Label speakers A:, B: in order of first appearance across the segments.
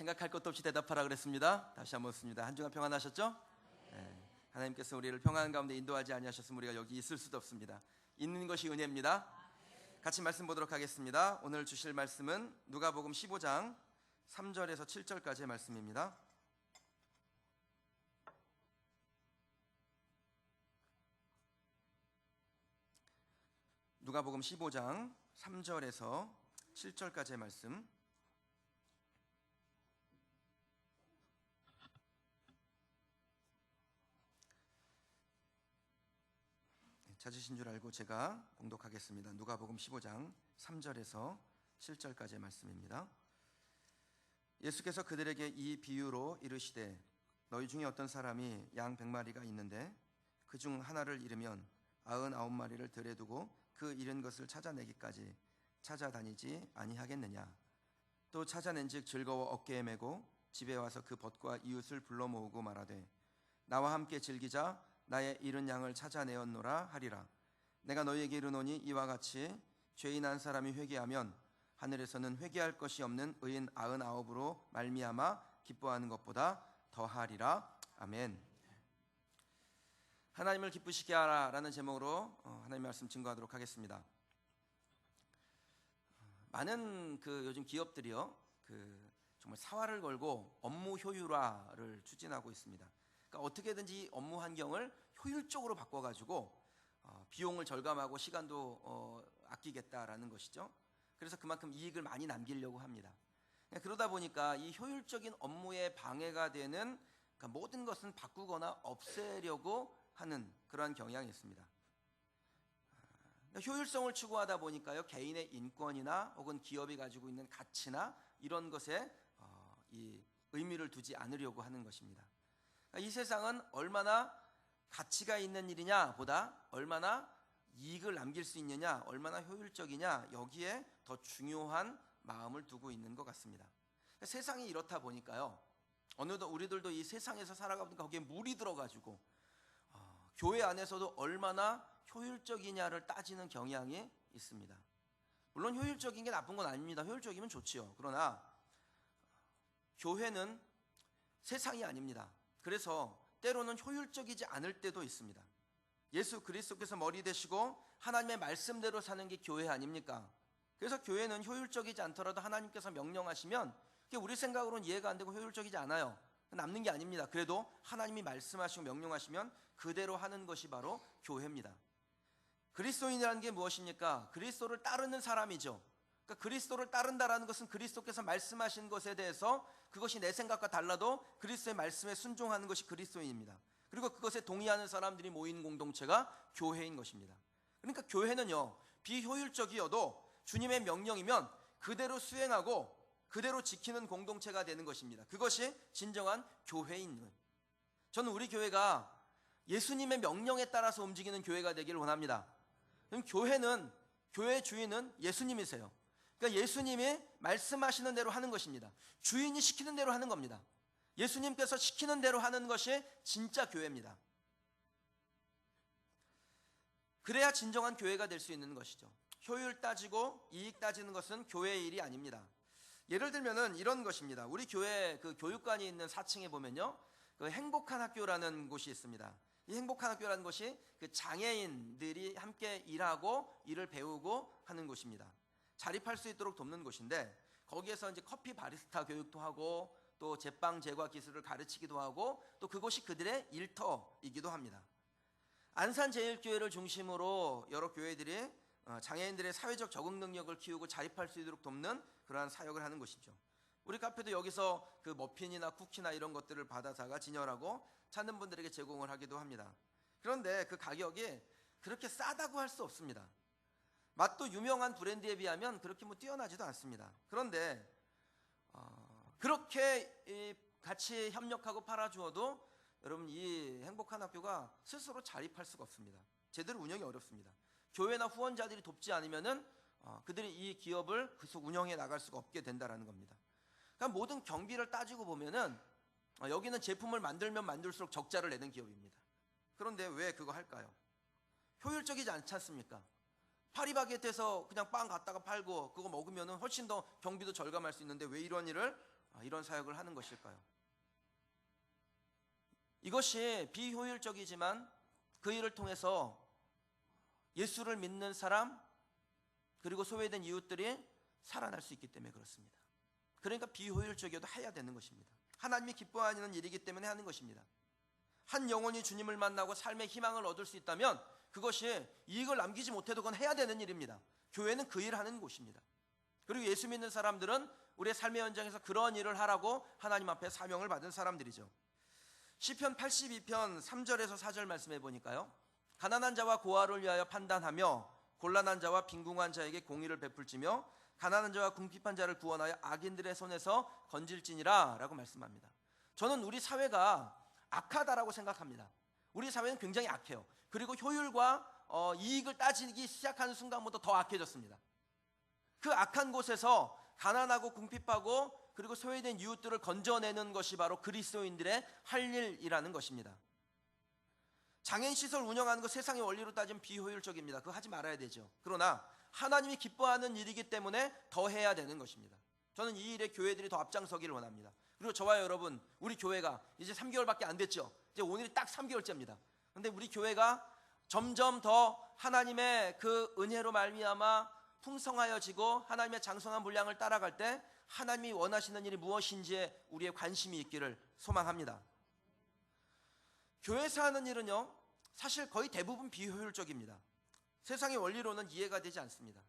A: 생각할 것도 없이 대답하라 그랬습니다. 다시 한번 씁니다. 한 주간 평안하셨죠? 네. 하나님께서 우리를 평안 가운데 인도하지 아니하셨으면 우리가 여기 있을 수도 없습니다. 있는 것이 은혜입니다. 같이 말씀 보도록 하겠습니다. 오늘 주실 말씀은 누가복음 15장 3절에서 7절까지의 말씀입니다. 누가복음 15장 3절에서 7절까지의 말씀. 찾으신 줄 알고 제가 봉독하겠습니다. 누가복음 15장 3절에서 7절까지의 말씀입니다. 예수께서 그들에게 이 비유로 이르시되 너희 중에 어떤 사람이 양 100마리가 있는데 그 중 하나를 잃으면 99마리를 들에 두고 그 잃은 것을 찾아내기까지 찾아다니지 아니하겠느냐. 또 찾아낸즉 즐거워 어깨에 메고 집에 와서 그 벗과 이웃을 불러 모으고 말하되 나와 함께 즐기자 나의 잃은 양을 찾아내었노라 하리라. 내가 너희에게 이르노니 이와 같이 죄인 한 사람이 회개하면 하늘에서는 회개할 것이 없는 의인 99으로 말미암아 기뻐하는 것보다 더하리라. 아멘. 하나님을 기쁘시게 하라라는 제목으로 하나님의 말씀 증거하도록 하겠습니다. 많은 요즘 기업들이요 정말 사활을 걸고 업무 효율화를 추진하고 있습니다. 그러니까 어떻게든지 업무 환경을 효율적으로 바꿔가지고 비용을 절감하고 시간도 아끼겠다라는 것이죠. 그래서 그만큼 이익을 많이 남기려고 합니다. 그러다 보니까 이 효율적인 업무에 방해가 되는 그러니까 모든 것은 바꾸거나 없애려고 하는 그러한 경향이 있습니다. 효율성을 추구하다 보니까요 개인의 인권이나 혹은 기업이 가지고 있는 가치나 이런 것에 이 의미를 두지 않으려고 하는 것입니다. 이 세상은 얼마나 가치가 있는 일이냐 보다 얼마나 이익을 남길 수 있느냐 얼마나 효율적이냐 여기에 더 중요한 마음을 두고 있는 것 같습니다. 세상이 이렇다 보니까요 어느덧 우리들도 이 세상에서 살아가니까 거기에 물이 들어가지고 교회 안에서도 얼마나 효율적이냐를 따지는 경향이 있습니다. 물론 효율적인 게 나쁜 건 아닙니다. 효율적이면 좋지요. 그러나 교회는 세상이 아닙니다. 그래서 때로는 효율적이지 않을 때도 있습니다. 예수 그리스도께서 머리 되시고 하나님의 말씀대로 사는 게 교회 아닙니까? 그래서 교회는 효율적이지 않더라도 하나님께서 명령하시면 그게 우리 생각으로는 이해가 안 되고 효율적이지 않아요. 남는 게 아닙니다. 그래도 하나님이 말씀하시고 명령하시면 그대로 하는 것이 바로 교회입니다. 그리스도인이라는 게 무엇입니까? 그리스도를 따르는 사람이죠. 그러니까 그리스도를 따른다라는 것은 그리스도께서 말씀하신 것에 대해서 그것이 내 생각과 달라도 그리스도의 말씀에 순종하는 것이 그리스도인입니다. 그리고 그것에 동의하는 사람들이 모인 공동체가 교회인 것입니다. 그러니까 교회는요 비효율적이어도 주님의 명령이면 그대로 수행하고 그대로 지키는 공동체가 되는 것입니다. 그것이 진정한 교회인 거예요. 저는 우리 교회가 예수님의 명령에 따라서 움직이는 교회가 되기를 원합니다. 그럼 교회의 주인은 예수님이세요. 그러니까 예수님이 말씀하시는 대로 하는 것입니다. 주인이 시키는 대로 하는 겁니다. 예수님께서 시키는 대로 하는 것이 진짜 교회입니다. 그래야 진정한 교회가 될 수 있는 것이죠. 효율 따지고 이익 따지는 것은 교회의 일이 아닙니다. 예를 들면은 이런 것입니다. 우리 교회 교육관이 있는 4층에 보면요 행복한 학교라는 곳이 있습니다. 이 행복한 학교라는 곳이 장애인들이 함께 일하고 일을 배우고 하는 곳입니다. 자립할 수 있도록 돕는 곳인데 거기에서 이제 커피 바리스타 교육도 하고 또 제빵 제과 기술을 가르치기도 하고 또 그곳이 그들의 일터이기도 합니다. 안산제일교회를 중심으로 여러 교회들이 장애인들의 사회적 적응 능력을 키우고 자립할 수 있도록 돕는 그러한 사역을 하는 것이죠. 우리 카페도 여기서 머핀이나 쿠키나 이런 것들을 받아다가 진열하고 찾는 분들에게 제공을 하기도 합니다. 그런데 그 가격이 그렇게 싸다고 할 수 없습니다. 맛도 유명한 브랜드에 비하면 그렇게 뛰어나지도 않습니다. 그런데 그렇게 같이 협력하고 팔아주어도 여러분 이 행복한 학교가 스스로 자립할 수가 없습니다. 제대로 운영이 어렵습니다. 교회나 후원자들이 돕지 않으면은 그들이 이 기업을 계속 운영해 나갈 수가 없게 된다라는 겁니다. 그러니까 모든 경비를 따지고 보면은 여기는 제품을 만들면 만들수록 적자를 내는 기업입니다. 그런데 왜 그거 할까요? 효율적이지 않지 않습니까? 파리바게트에서 그냥 빵 갖다가 팔고 그거 먹으면은 훨씬 더 경비도 절감할 수 있는데 왜 이런 일을 이런 사역을 하는 것일까요? 이것이 비효율적이지만 그 일을 통해서 예수를 믿는 사람 그리고 소외된 이웃들이 살아날 수 있기 때문에 그렇습니다. 그러니까 비효율적이어도 해야 되는 것입니다. 하나님이 기뻐하는 일이기 때문에 하는 것입니다. 한 영혼이 주님을 만나고 삶의 희망을 얻을 수 있다면 그것이 이익을 남기지 못해도 그건 해야 되는 일입니다. 교회는 그 일을 하는 곳입니다. 그리고 예수 믿는 사람들은 우리의 삶의 현장에서 그런 일을 하라고 하나님 앞에 사명을 받은 사람들이죠. 시편 82편 3절에서 4절 말씀해 보니까요, 가난한 자와 고아를 위하여 판단하며 곤란한 자와 빈궁한 자에게 공의를 베풀지며 가난한 자와 궁핍한 자를 구원하여 악인들의 손에서 건질지니라 라고 말씀합니다. 저는 우리 사회가 악하다라고 생각합니다. 우리 사회는 굉장히 악해요. 그리고 효율과 이익을 따지기 시작하는 순간부터 더 악해졌습니다. 그 악한 곳에서 가난하고 궁핍하고 그리고 소외된 이웃들을 건져내는 것이 바로 그리스도인들의 할 일이라는 것입니다. 장애인시설 운영하는 것 세상의 원리로 따지면 비효율적입니다. 그거 하지 말아야 되죠. 그러나 하나님이 기뻐하는 일이기 때문에 더 해야 되는 것입니다. 저는 이 일에 교회들이 더 앞장서기를 원합니다. 그리고 저와 여러분, 우리 교회가 이제 3개월밖에 안 됐죠. 이제 오늘이 딱 3개월째입니다. 그런데 우리 교회가 점점 더 하나님의 그 은혜로 말미암아 풍성하여지고 하나님의 장성한 분량을 따라갈 때 하나님이 원하시는 일이 무엇인지에 우리의 관심이 있기를 소망합니다. 교회에서 하는 일은요, 사실 거의 대부분 비효율적입니다. 세상의 원리로는 이해가 되지 않습니다.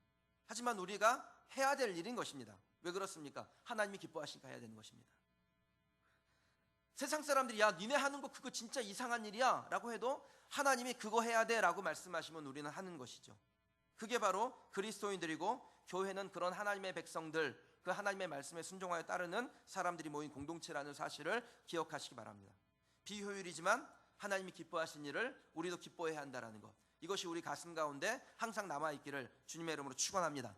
A: 하지만 우리가 해야 될 일인 것입니다. 왜 그렇습니까? 하나님이 기뻐하시니까 해야 되는 것입니다. 세상 사람들이 야 니네 하는 거 그거 진짜 이상한 일이야 라고 해도 하나님이 그거 해야 돼 라고 말씀하시면 우리는 하는 것이죠. 그게 바로 그리스도인들이고 교회는 그런 하나님의 백성들, 그 하나님의 말씀에 순종하여 따르는 사람들이 모인 공동체라는 사실을 기억하시기 바랍니다. 비효율이지만 하나님이 기뻐하신 일을 우리도 기뻐해야 한다는 것, 이것이 우리 가슴 가운데 항상 남아있기를 주님의 이름으로 축원합니다.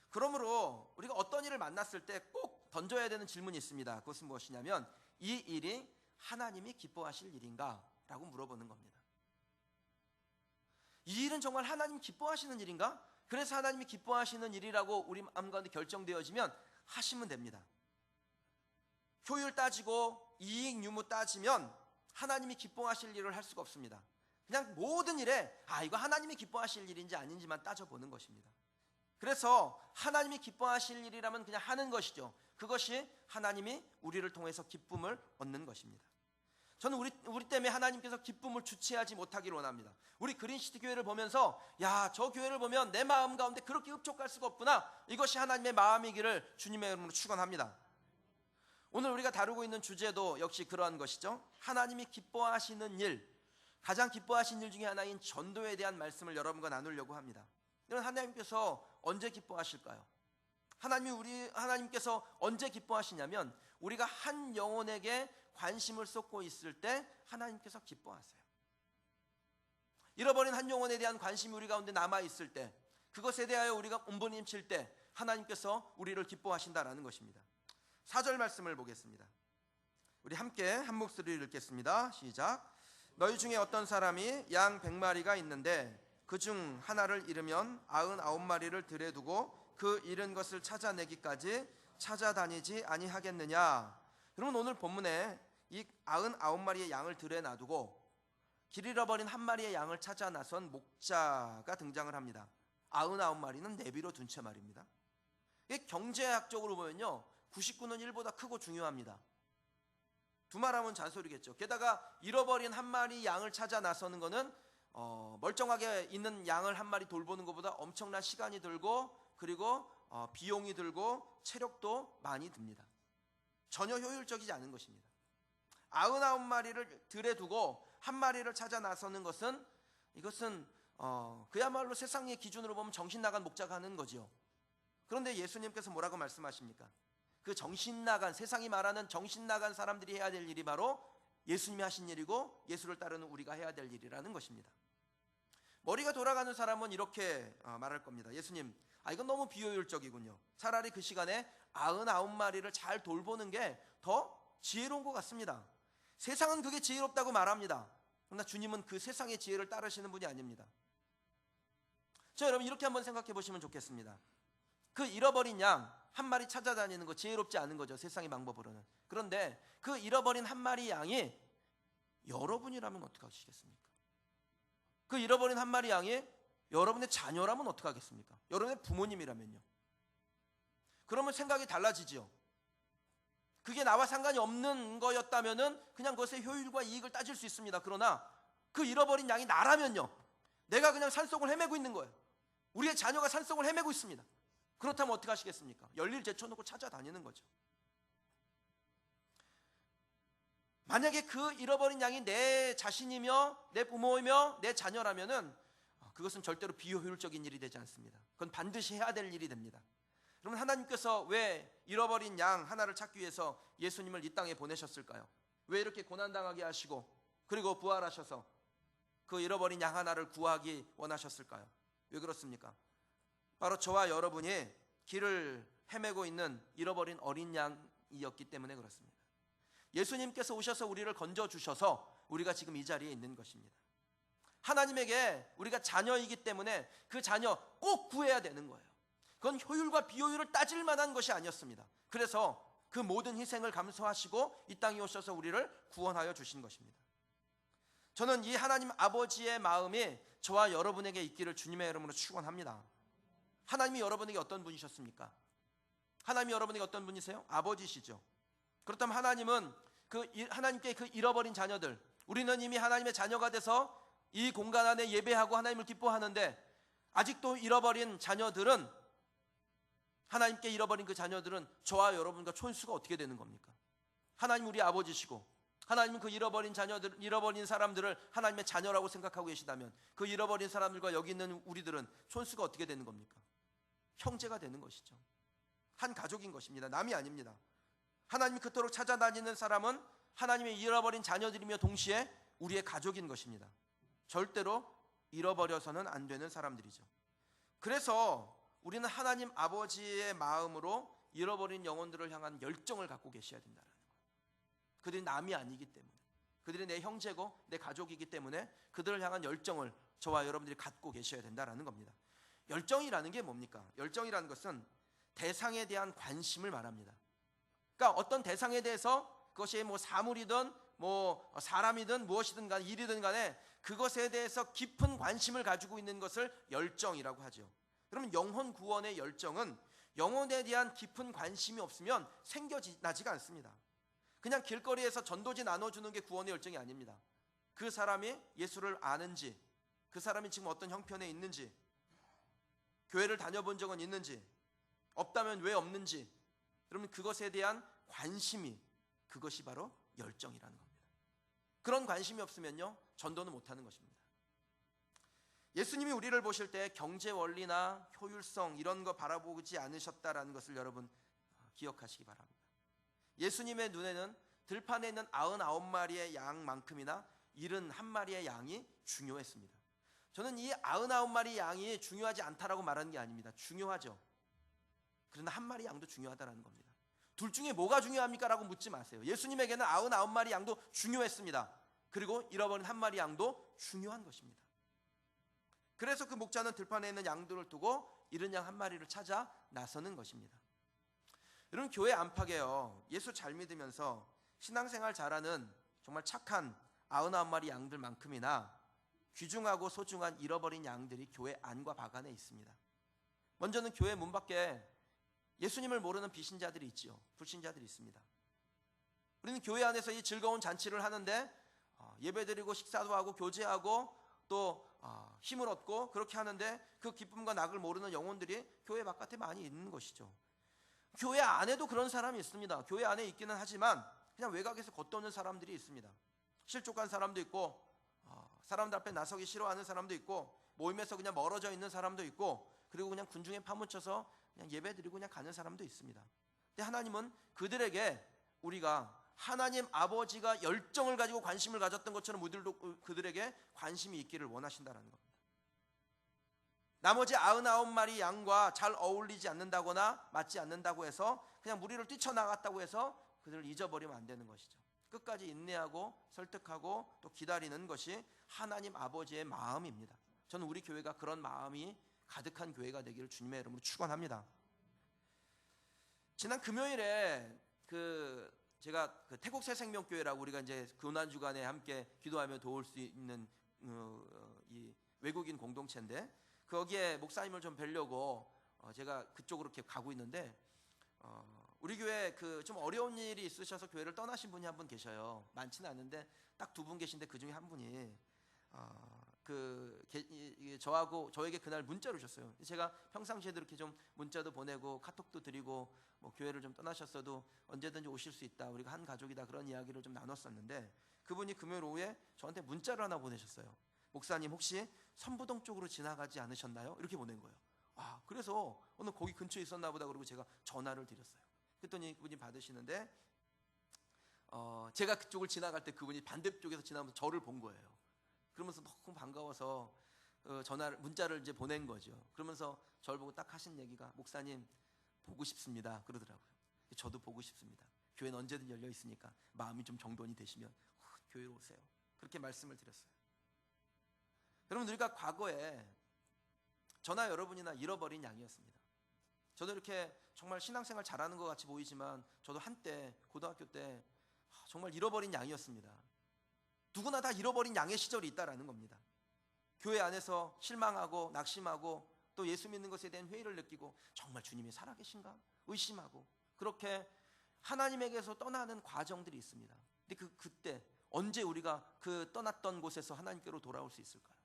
A: 그러므로 우리가 어떤 일을 만났을 때 꼭 던져야 되는 질문이 있습니다. 그것은 무엇이냐면 이 일이 하나님이 기뻐하실 일인가? 라고 물어보는 겁니다. 이 일은 정말 하나님 기뻐하시는 일인가? 그래서 하나님이 기뻐하시는 일이라고 우리 마음 가운데 결정되어지면 하시면 됩니다. 효율 따지고 이익 유무 따지면 하나님이 기뻐하실 일을 할 수가 없습니다. 그냥 모든 일에 이거 하나님이 기뻐하실 일인지 아닌지만 따져보는 것입니다. 그래서 하나님이 기뻐하실 일이라면 그냥 하는 것이죠. 그것이 하나님이 우리를 통해서 기쁨을 얻는 것입니다. 저는 우리 때문에 하나님께서 기쁨을 주체하지 못하기를 원합니다. 우리 그린시티 교회를 보면서 야, 저 교회를 보면 내 마음 가운데 그렇게 흡족할 수가 없구나, 이것이 하나님의 마음이기를 주님의 이름으로 축원합니다. 오늘 우리가 다루고 있는 주제도 역시 그러한 것이죠. 하나님이 기뻐하시는 일, 가장 기뻐하신 일 중에 하나인 전도에 대한 말씀을 여러분과 나누려고 합니다. 여러분, 하나님께서 언제 기뻐하실까요? 하나님께서 언제 기뻐하시냐면 우리가 한 영혼에게 관심을 쏟고 있을 때 하나님께서 기뻐하세요. 잃어버린 한 영혼에 대한 관심이 우리 가운데 남아있을 때, 그것에 대하여 우리가 온부님칠 때 하나님께서 우리를 기뻐하신다라는 것입니다. 4절 말씀을 보겠습니다. 우리 함께 한 목소리를 읽겠습니다. 시작. 너희 중에 어떤 사람이 양 100마리가 있는데 그중 하나를 잃으면 99마리를 들에 두고 그 잃은 것을 찾아내기까지 찾아다니지 아니하겠느냐. 여러분, 오늘 본문에 이 99마리의 양을 들에 놔두고 길 잃어버린 한 마리의 양을 찾아 나선 목자가 등장을 합니다. 99마리는 내비로 둔 채 말입니다. 이게 경제학적으로 보면요, 99는 1보다 크고 중요합니다. 두말하면 잔소리겠죠. 게다가 잃어버린 한 마리 양을 찾아 나서는 것은 멀쩡하게 있는 양을 한 마리 돌보는 것보다 엄청난 시간이 들고 그리고 비용이 들고 체력도 많이 듭니다. 전혀 효율적이지 않은 것입니다. 99마리를 들에 두고 한 마리를 찾아 나서는 것은, 이것은 그야말로 세상의 기준으로 보면 정신 나간 목자가 하는 거지요. 그런데 예수님께서 뭐라고 말씀하십니까? 그 정신 나간, 세상이 말하는 정신 나간 사람들이 해야 될 일이 바로 예수님이 하신 일이고 예수를 따르는 우리가 해야 될 일이라는 것입니다. 머리가 돌아가는 사람은 이렇게 말할 겁니다. 예수님, 이건 너무 비효율적이군요. 차라리 그 시간에 99마리를 잘 돌보는 게 더 지혜로운 것 같습니다. 세상은 그게 지혜롭다고 말합니다. 그러나 주님은 그 세상의 지혜를 따르시는 분이 아닙니다. 자, 여러분, 이렇게 한번 생각해 보시면 좋겠습니다. 그 잃어버린 양, 한 마리 찾아다니는 거 지혜롭지 않은 거죠, 세상의 방법으로는. 그런데 그 잃어버린 한 마리 양이 여러분이라면 어떻게 하시겠습니까? 그 잃어버린 한 마리 양이 여러분의 자녀라면 어떻게 하겠습니까? 여러분의 부모님이라면요. 그러면 생각이 달라지지요. 그게 나와 상관이 없는 거였다면은 그냥 그것의 효율과 이익을 따질 수 있습니다. 그러나 그 잃어버린 양이 나라면요, 내가 그냥 산속을 헤매고 있는 거예요. 우리의 자녀가 산속을 헤매고 있습니다. 그렇다면 어떻게 하시겠습니까? 열일 제쳐놓고 찾아다니는 거죠. 만약에 그 잃어버린 양이 내 자신이며 내 부모이며 내 자녀라면은 그것은 절대로 비효율적인 일이 되지 않습니다. 그건 반드시 해야 될 일이 됩니다. 그러면 하나님께서 왜 잃어버린 양 하나를 찾기 위해서 예수님을 이 땅에 보내셨을까요? 왜 이렇게 고난당하게 하시고 그리고 부활하셔서 그 잃어버린 양 하나를 구하기 원하셨을까요? 왜 그렇습니까? 바로 저와 여러분이 길을 헤매고 있는 잃어버린 어린 양이었기 때문에 그렇습니다. 예수님께서 오셔서 우리를 건져주셔서 우리가 지금 이 자리에 있는 것입니다. 하나님에게 우리가 자녀이기 때문에 그 자녀 꼭 구해야 되는 거예요. 그건 효율과 비효율을 따질 만한 것이 아니었습니다. 그래서 그 모든 희생을 감수하시고 이 땅에 오셔서 우리를 구원하여 주신 것입니다. 저는 이 하나님 아버지의 마음이 저와 여러분에게 있기를 주님의 이름으로 축원합니다. 하나님이 여러분에게 어떤 분이셨습니까? 하나님이 여러분에게 어떤 분이세요? 아버지시죠. 그렇다면 하나님은 하나님께 그 잃어버린 자녀들, 우리는 이미 하나님의 자녀가 돼서 이 공간 안에 예배하고 하나님을 기뻐하는데 아직도 잃어버린 자녀들은, 하나님께 잃어버린 그 자녀들은 저와 여러분과 촌수가 어떻게 되는 겁니까? 하나님 우리 아버지시고 하나님은 그 잃어버린 자녀들, 잃어버린 사람들을 하나님의 자녀라고 생각하고 계시다면 그 잃어버린 사람들과 여기 있는 우리들은 촌수가 어떻게 되는 겁니까? 형제가 되는 것이죠. 한 가족인 것입니다. 남이 아닙니다. 하나님이 그토록 찾아다니는 사람은 하나님의 잃어버린 자녀들이며 동시에 우리의 가족인 것입니다. 절대로 잃어버려서는 안 되는 사람들이죠. 그래서 우리는 하나님 아버지의 마음으로 잃어버린 영혼들을 향한 열정을 갖고 계셔야 된다는 거예요. 그들이 남이 아니기 때문에, 그들이 내 형제고 내 가족이기 때문에 그들을 향한 열정을 저와 여러분들이 갖고 계셔야 된다는 겁니다. 열정이라는 게 뭡니까? 열정이라는 것은 대상에 대한 관심을 말합니다. 그러니까 어떤 대상에 대해서 그것이 뭐 사물이든 뭐 사람이든 무엇이든 간에 일이든 간에 그것에 대해서 깊은 관심을 가지고 있는 것을 열정이라고 하죠. 그러면 영혼 구원의 열정은 영혼에 대한 깊은 관심이 없으면 생겨나지가 않습니다. 그냥 길거리에서 전도지 나눠주는 게 구원의 열정이 아닙니다. 그 사람이 예수를 아는지, 그 사람이 지금 어떤 형편에 있는지, 교회를 다녀본 적은 있는지, 없다면 왜 없는지, 그러면 그것에 대한 관심이, 그것이 바로 열정이라는 겁니다. 그런 관심이 없으면요, 전도는 못하는 것입니다. 예수님이 우리를 보실 때 경제 원리나 효율성 이런 거 바라보지 않으셨다라는 것을 여러분 기억하시기 바랍니다. 예수님의 눈에는 들판에 있는 99마리의 양만큼이나 71마리의 양이 중요했습니다. 저는 이 99마리 양이 중요하지 않다라고 말하는 게 아닙니다. 중요하죠. 그러나 한 마리 양도 중요하다는 겁니다. 둘 중에 뭐가 중요합니까? 라고 묻지 마세요. 예수님에게는 99마리 양도 중요했습니다. 그리고 잃어버린 한 마리 양도 중요한 것입니다. 그래서 그 목자는 들판에 있는 양들을 두고 잃은 양 한 마리를 찾아 나서는 것입니다. 여러분, 교회 안팎에요, 예수 잘 믿으면서 신앙생활 잘하는 정말 착한 99마리 양들만큼이나 귀중하고 소중한 잃어버린 양들이 교회 안과 박 안에 있습니다. 먼저는 교회 문 밖에 예수님을 모르는 비신자들이 있지요. 불신자들이 있습니다. 우리는 교회 안에서 이 즐거운 잔치를 하는데 예배드리고 식사도 하고 교제하고 또 힘을 얻고 그렇게 하는데 그 기쁨과 낙을 모르는 영혼들이 교회 바깥에 많이 있는 것이죠. 교회 안에도 그런 사람이 있습니다. 교회 안에 있기는 하지만 그냥 외곽에서 겉도는 사람들이 있습니다. 실족한 사람도 있고 사람들 앞에 나서기 싫어하는 사람도 있고 모임에서 그냥 멀어져 있는 사람도 있고 그리고 그냥 군중에 파묻혀서 그냥 예배드리고 그냥 가는 사람도 있습니다. 근데 하나님은 그들에게 우리가 하나님 아버지가 열정을 가지고 관심을 가졌던 것처럼 우리들도 그들에게 관심이 있기를 원하신다는 겁니다. 나머지 99마리 양과 잘 어울리지 않는다거나 맞지 않는다고 해서 그냥 무리를 뛰쳐나갔다고 해서 그들을 잊어버리면 안 되는 것이죠. 끝까지 인내하고 설득하고 또 기다리는 것이 하나님 아버지의 마음입니다. 저는 우리 교회가 그런 마음이 가득한 교회가 되기를 주님의 이름으로 축원합니다. 지난 금요일에 제가 태국 새생명교회라고 우리가 이제 고난 주간에 함께 기도하며 도울 수 있는 이 외국인 공동체인데, 거기에 목사님을 좀 뵈려고 제가 그쪽으로 이렇게 가고 있는데, 우리 교회 좀 어려운 일이 있으셔서 교회를 떠나신 분이 한 분 계셔요. 많지는 않은데 딱 2분 계신데 그 중에 한 분이 저에게 그날 문자를 주셨어요. 제가 평상시에도 이렇게 좀 문자도 보내고 카톡도 드리고 뭐 교회를 좀 떠나셨어도 언제든지 오실 수 있다, 우리가 한 가족이다, 그런 이야기를 좀 나눴었는데, 그분이 금요일 오후에 저한테 문자를 하나 보내셨어요. 목사님 혹시 선부동 쪽으로 지나가지 않으셨나요? 이렇게 보낸 거예요. 그래서 오늘 거기 근처에 있었나 보다 그러고 제가 전화를 드렸어요. 그랬더니 그분이 받으시는데 제가 그쪽을 지나갈 때 그분이 반대쪽에서 지나면서 저를 본 거예요. 그러면서 너무 반가워서 문자를 이제 보낸 거죠. 그러면서 저를 보고 딱 하신 얘기가, 목사님 보고 싶습니다, 그러더라고요. 저도 보고 싶습니다. 교회는 언제든 열려 있으니까 마음이 좀 정돈이 되시면 교회로 오세요, 그렇게 말씀을 드렸어요. 여러분, 우리가 과거에 저나 여러분이나 잃어버린 양이었습니다. 저도 이렇게 정말 신앙생활 잘하는 것 같이 보이지만 저도 한때 고등학교 때 정말 잃어버린 양이었습니다. 누구나 다 잃어버린 양의 시절이 있다라는 겁니다. 교회 안에서 실망하고 낙심하고 또 예수 믿는 것에 대한 회의를 느끼고 정말 주님이 살아계신가 의심하고, 그렇게 하나님에게서 떠나는 과정들이 있습니다. 근데 그때 언제 우리가 떠났던 곳에서 하나님께로 돌아올 수 있을까요?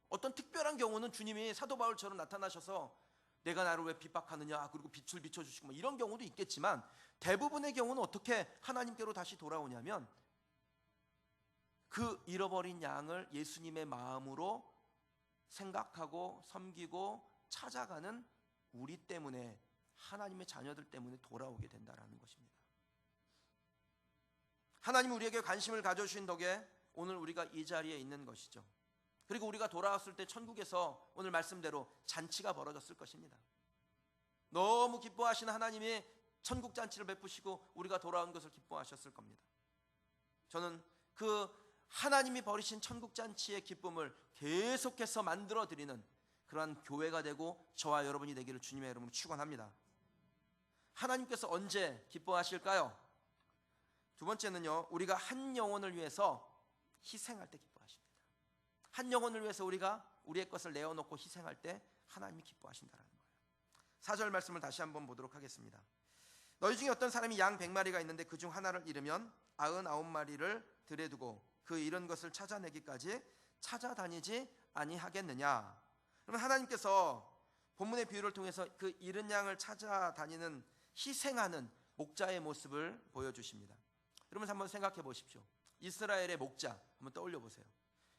A: 어떤 특별한 경우는 주님이 사도 바울처럼 나타나셔서 내가 나를 왜 핍박하느냐, 그리고 빛을 비춰주시고 뭐 이런 경우도 있겠지만, 대부분의 경우는 어떻게 하나님께로 다시 돌아오냐면, 그 잃어버린 양을 예수님의 마음으로 생각하고 섬기고 찾아가는 우리 때문에, 하나님의 자녀들 때문에 돌아오게 된다는 것입니다. 하나님이 우리에게 관심을 가져주신 덕에 오늘 우리가 이 자리에 있는 것이죠. 그리고 우리가 돌아왔을 때 천국에서 오늘 말씀대로 잔치가 벌어졌을 것입니다. 너무 기뻐하시는 하나님이 천국 잔치를 베푸시고 우리가 돌아온 것을 기뻐하셨을 겁니다. 저는 하나님이 버리신 천국 잔치의 기쁨을 계속해서 만들어 드리는 그러한 교회가 되고 저와 여러분이 되기를 주님의 이름으로 축원합니다. 하나님께서 언제 기뻐하실까요? 두 번째는요, 우리가 한 영혼을 위해서 희생할 때 기뻐하십니다. 한 영혼을 위해서 우리가 우리의 것을 내어놓고 희생할 때 하나님이 기뻐하신다는 거예요. 4절 말씀을 다시 한번 보도록 하겠습니다. 너희 중에 어떤 사람이 양 100마리가 있는데 그 중 하나를 잃으면 99마리를 들에 두고 그 잃은 것을 찾아내기까지 찾아다니지 아니하겠느냐. 그러면 하나님께서 본문의 비유를 통해서 그 잃은 양을 찾아다니는, 희생하는 목자의 모습을 보여주십니다. 여러분 한번 생각해 보십시오. 이스라엘의 목자 한번 떠올려 보세요.